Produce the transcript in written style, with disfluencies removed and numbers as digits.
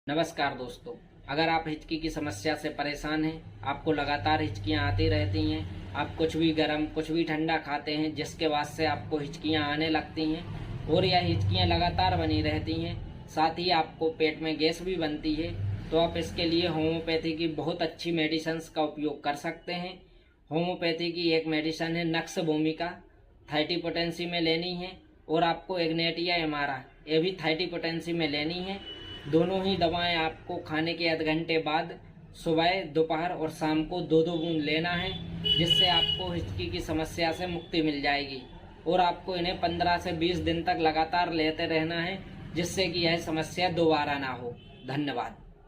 नमस्कार दोस्तों, अगर आप हिचकी की समस्या से परेशान हैं, आपको लगातार हिचकियां आती रहती हैं, आप कुछ भी गर्म कुछ भी ठंडा खाते हैं जिसके बाद से आपको हिचकियां आने लगती हैं और यह हिचकियां लगातार बनी रहती हैं, साथ ही आपको पेट में गैस भी बनती है, तो आप इसके लिए होम्योपैथी की बहुत अच्छी मेडिसिन्स का उपयोग कर सकते हैं। होम्योपैथी की एक मेडिसिन है नक्स भूमिका, 30 पोटेंसी में लेनी है, और आपको एग्नेटिया एमारा ये भी 30 पोटेंसी में लेनी है। दोनों ही दवाएं आपको खाने के आध घंटे बाद सुबह, दोपहर और शाम को 2-2 बूंद लेना है, जिससे आपको हिचकी की समस्या से मुक्ति मिल जाएगी। और आपको इन्हें 15 से 20 दिन तक लगातार लेते रहना है, जिससे कि यह समस्या दोबारा ना हो। धन्यवाद।